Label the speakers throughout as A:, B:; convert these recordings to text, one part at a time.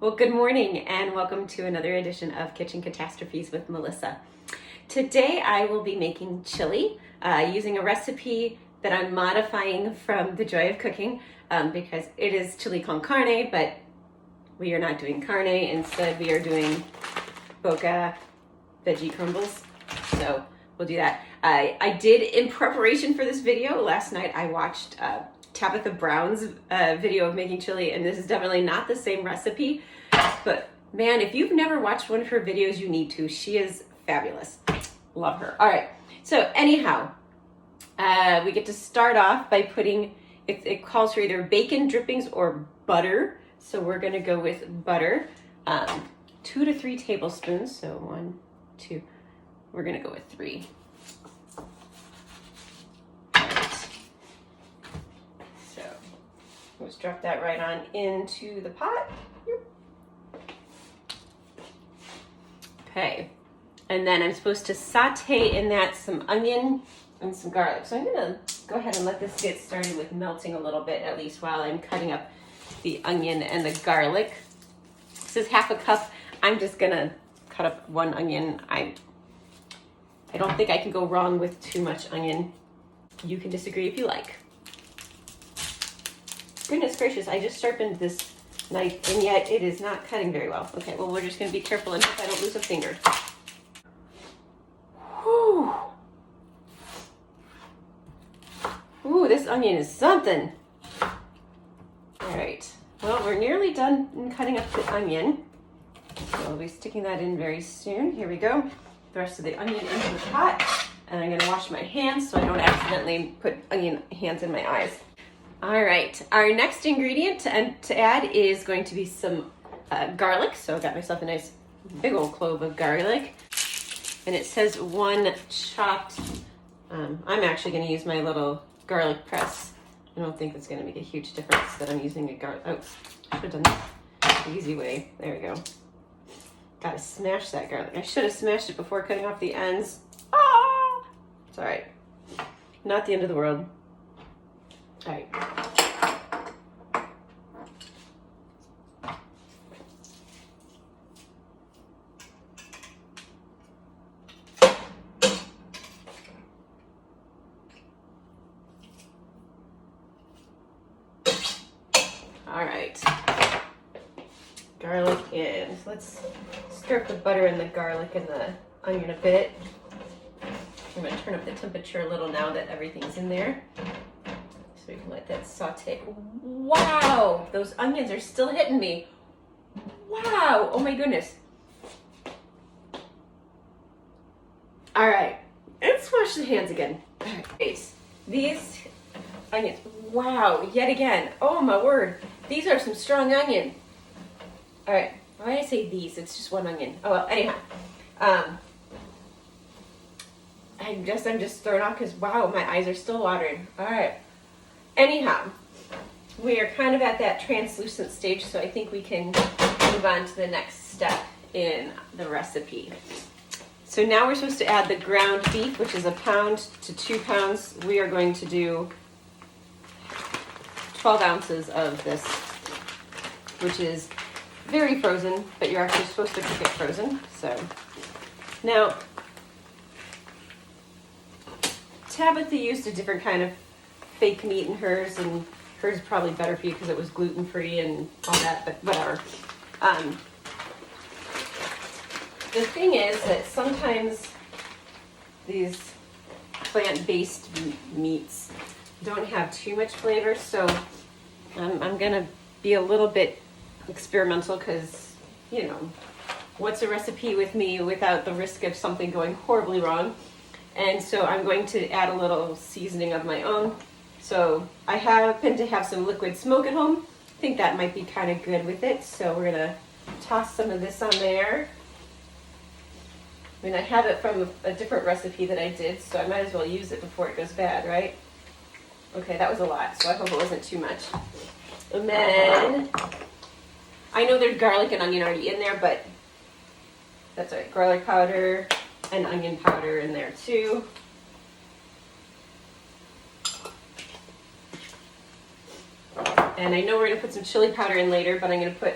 A: Well, good morning and welcome to another edition of Kitchen Catastrophes with Melissa. Today I will be making chili using a recipe that I'm modifying from The Joy of Cooking because it is chili con carne, but we are not doing carne. Instead, we are doing boca veggie crumbles. So we'll do that. I did, in preparation for this video, last night I watched Tabitha Brown's video of making chili, and this is definitely not the same recipe, but man, if you've never watched one of her videos, you need to. She is fabulous. Love her. All right, so anyhow, we get to start off by putting, it calls for either bacon drippings or butter, so we're gonna go with butter, 2 to 3 tablespoons, so 1, 2, we're gonna go with 3. Let's drop that right on into the pot. Okay, and then I'm supposed to saute in that some onion and some garlic. So I'm gonna go ahead and let this get started with melting a little bit, at least while I'm cutting up the onion and the garlic. This is half a cup. I'm just gonna cut up 1 onion. I don't think I can go wrong with too much onion. You can disagree if you like. Goodness gracious, I just sharpened this knife and yet it is not cutting very well. Okay, well, we're just gonna be careful and hope I don't lose a finger. Whew. Ooh, this onion is something. All right, well, we're nearly done in cutting up the onion. So I'll be sticking that in very soon. Here we go. The rest of the onion into the pot. And I'm gonna wash my hands so I don't accidentally put onion hands in my eyes. All right, our next ingredient to add is going to be some garlic. So I got myself a nice big old clove of garlic. And it says 1 chopped. I'm actually gonna use my little garlic press. I don't think it's gonna make a huge difference that I'm using a garlic. Oh, I should have done this the easy way. There we go. Gotta smash that garlic. I should have smashed it before cutting off the ends. Ah! It's all right. Not the end of the world. All right. All right. Garlic in. Let's stir up the butter and the garlic and the onion a bit. I'm going to turn up the temperature a little now that everything's in there. So we can let that saute. Wow, those onions are still hitting me. Wow, oh my goodness. All right, let's wash the hands again. All right, these onions, wow, yet again. Oh my word, these are some strong onion. All right, why did I say these? It's just 1 onion. Oh well, anyhow. I'm just thrown off because wow, my eyes are still watering. All right. Anyhow, we are kind of at that translucent stage, so I think we can move on to the next step in the recipe. So now we're supposed to add the ground beef, which is 1 pound to 2 pounds. We are going to do 12 ounces of this, which is very frozen, but you're actually supposed to cook it frozen. So now, Tabitha used a different kind of fake meat in hers, and hers is probably better for you because it was gluten-free and all that, but whatever. The thing is that sometimes these plant-based meats don't have too much flavor, so I'm gonna be a little bit experimental because, you know, what's a recipe with me without the risk of something going horribly wrong? And so I'm going to add a little seasoning of my own. So I happen to have some liquid smoke at home. I think that might be kind of good with it. So we're gonna toss some of this on there. I mean, I have it from a different recipe that I did, so I might as well use it before it goes bad, right? Okay, that was a lot, so I hope it wasn't too much. And then, I know there's garlic and onion already in there, but that's all right. Garlic powder and onion powder in there too. And I know we're gonna put some chili powder in later, but I'm gonna put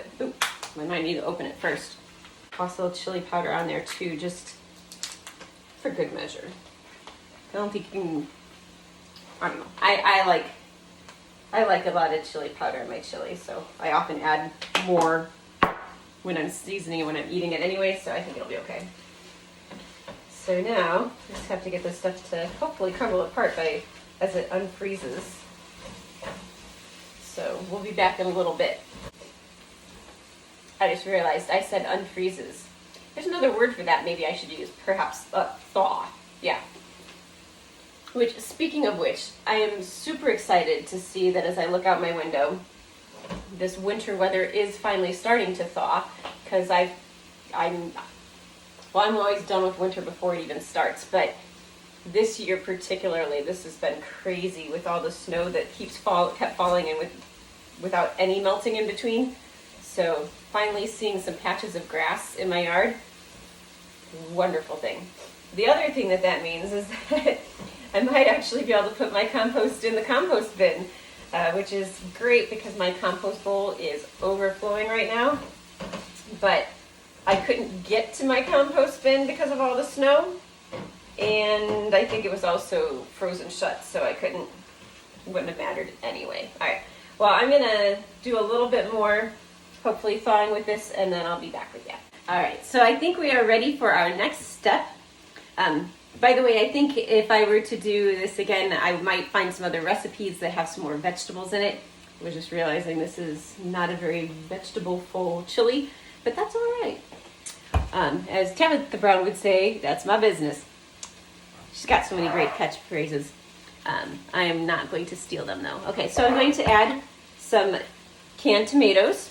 A: I might need to open it first. Toss a little chili powder on there too, just for good measure. I don't think you can, I don't know. I like a lot of chili powder in my chili, so I often add more when I'm seasoning and when I'm eating it anyway, so I think it'll be okay. So now, I just have to get this stuff to hopefully crumble apart as it unfreezes. So we'll be back in a little bit. I just realized I said unfreezes. There's another word for that maybe I should use, perhaps thaw. Yeah. Which, speaking of which, I am super excited to see that as I look out my window, this winter weather is finally starting to thaw, because I'm always done with winter before it even starts, but this year particularly, this has been crazy with all the snow that kept falling and without any melting in between. So finally seeing some patches of grass in my yard, wonderful thing. The other thing that means is that I might actually be able to put my compost in the compost bin, which is great because my compost bowl is overflowing right now. But I couldn't get to my compost bin because of all the snow, and I think it was also frozen shut, so wouldn't have mattered anyway. All right, well, I'm gonna do a little bit more, hopefully thawing with this, and then I'll be back with you. All right, so I think we are ready for our next step. By the way, I think if I were to do this again, I might find some other recipes that have some more vegetables in it. I was just realizing this is not a very vegetable-full chili, but that's all right. As Tabitha Brown would say, that's my business. She's got so many great catchphrases. I am not going to steal them though. Okay, so I'm going to add some canned tomatoes.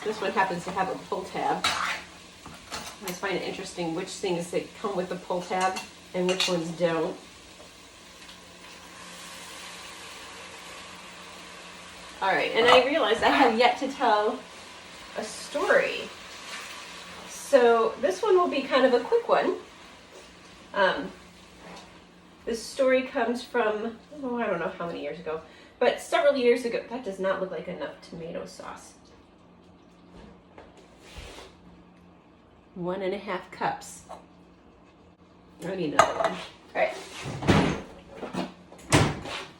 A: This one happens to have a pull tab. I always find it interesting which things that come with the pull tab and which ones don't. All right, and I realized I have yet to tell a story. So this one will be kind of a quick one. This story comes from, I don't know how many years ago, but several years ago. That does not look like enough tomato sauce. 1.5 cups. I need another one. All right.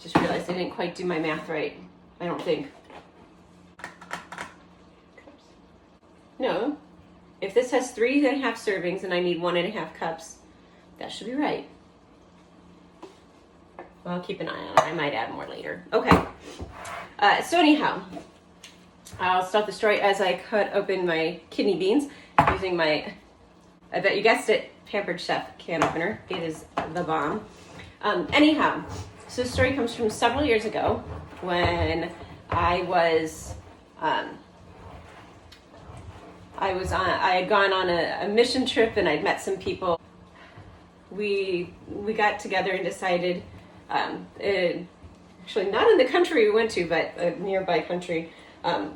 A: Just realized I didn't quite do my math right. I don't think. No. If this has 3.5 servings and I need 1.5 cups, that should be right. Well, I'll keep an eye on it. I might add more later. Okay. So anyhow, I'll start the story as I cut open my kidney beans using my, I bet you guessed it, Pampered Chef can opener. It is the bomb. Anyhow, so the story comes from several years ago when I had gone on a mission trip and I'd met some people. We got together and decided, actually not in the country we went to, but a nearby country,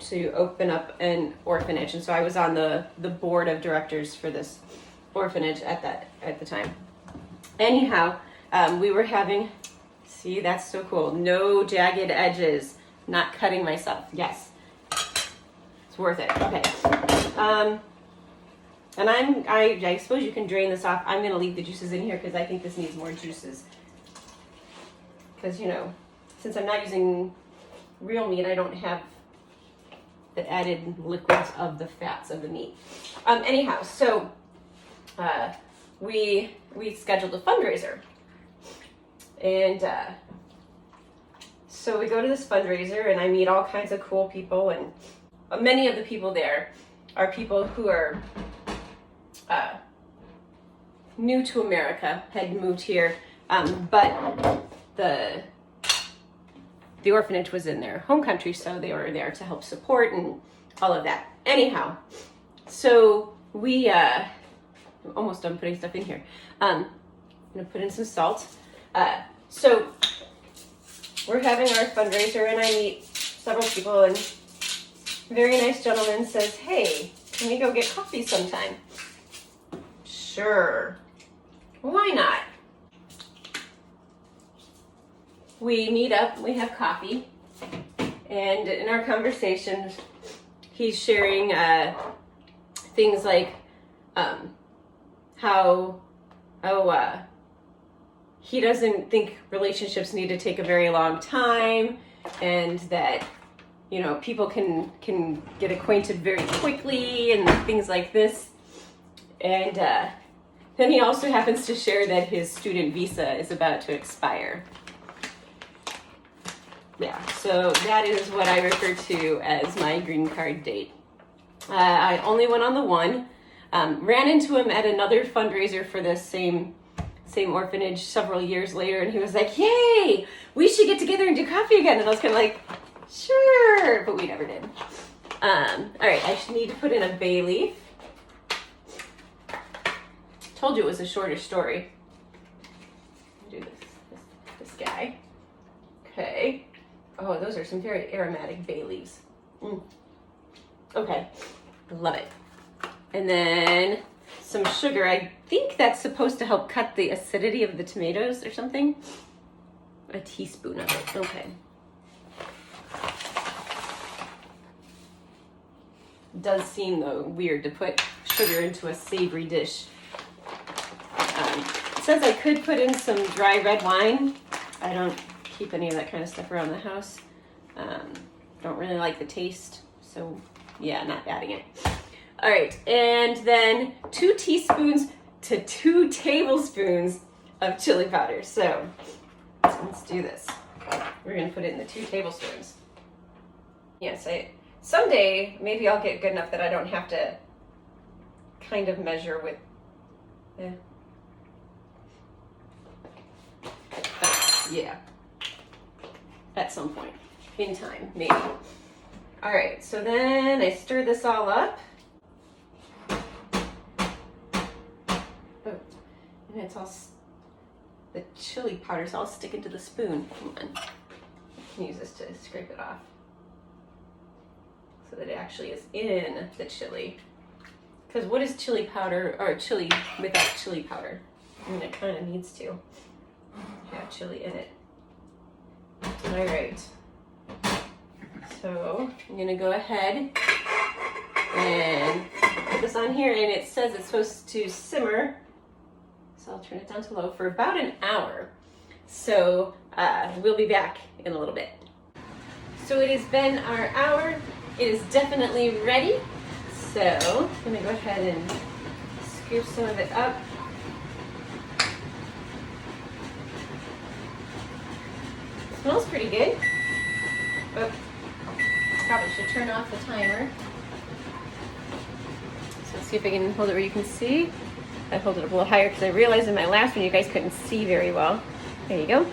A: to open up an orphanage. And so I was on the board of directors for this orphanage at the time. Anyhow, we were having, see, that's so cool. No jagged edges, not cutting myself. Yes, it's worth it. Okay. And I suppose you can drain this off. I'm going to leave the juices in here because I think this needs more juices. Because, you know, since I'm not using real meat, I don't have the added liquids of the fats of the meat. Anyhow, so we scheduled a fundraiser. And so we go to this fundraiser and I meet all kinds of cool people, and many of the people there are people who are new to America, had moved here, but the orphanage was in their home country, so they were there to help support and all of that. Anyhow, so we almost done putting stuff in here. I'm gonna put in some salt. So we're having our fundraiser and I meet several people, and a very nice gentleman says, "Hey, can we go get coffee sometime?" Sure, why not? We meet up, we have coffee, and in our conversations, he's sharing things like how he doesn't think relationships need to take a very long time, and that, you know, people can get acquainted very quickly and things like this. And then he also happens to share that his student visa is about to expire. Yeah, so that is what I refer to as my green card date. I only went on the one. Ran into him at another fundraiser for the same orphanage several years later, and he was like, "Yay, we should get together and do coffee again." And I was kind of like, "Sure," but we never did. All right, I should need to put in a bay leaf. Told you it was a shorter story. Do this guy. Okay. Oh, those are some very aromatic bay leaves. Okay, love it. And then some sugar. I think that's supposed to help cut the acidity of the tomatoes or something. A teaspoon of it. Okay. It does seem, though, weird to put sugar into a savory dish. It says I could put in some dry red wine. I don't keep any of that kind of stuff around the house. Don't really like the taste, so yeah, not adding it. All right, and then 2 teaspoons to 2 tablespoons of chili powder. So let's do this. We're gonna put it in the 2 tablespoons. Yes, someday maybe I'll get good enough that I don't have to kind of measure with. Yeah, at some point in time, maybe. All right, so then I stir this all up. Oh, and it's all, the chili powder's all sticking to the spoon. Come on, I can use this to scrape it off so that it actually is in the chili. Because what is chili powder, or chili without chili powder? I mean, it kind of needs to have chili in it. All right, so I'm gonna go ahead and put this on here, and it says it's supposed to simmer, so I'll turn it down to low for about an hour. So we'll be back in a little bit. So it has been our hour. It is definitely ready. So I'm gonna go ahead and scoop some of it up. Smells pretty good. Oh, probably should turn off the timer. So let's see if I can hold it where you can see. I hold it up a little higher because I realized in my last one you guys couldn't see very well. There you go.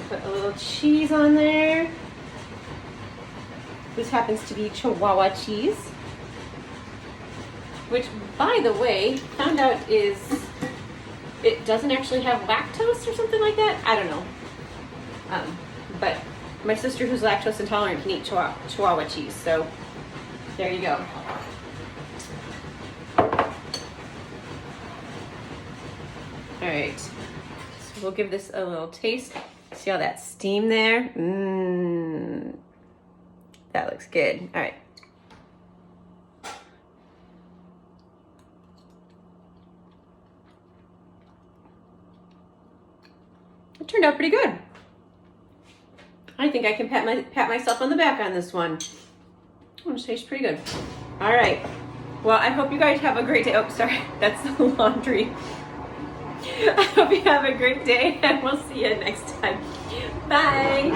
A: Put a little cheese on there. This happens to be Chihuahua cheese, which, by the way, found out it doesn't actually have lactose or something like that. I don't know. But my sister, who's lactose intolerant, can eat Chihuahua cheese, so there you go. All right, so we'll give this a little taste. See all that steam there? That looks good. All right. It turned out pretty good. I think I can pat myself on the back on this one. Oh, it tastes pretty good. All right. Well, I hope you guys have a great day. Oh, sorry, that's the laundry. I hope you have a great day, and we'll see you next time. Bye.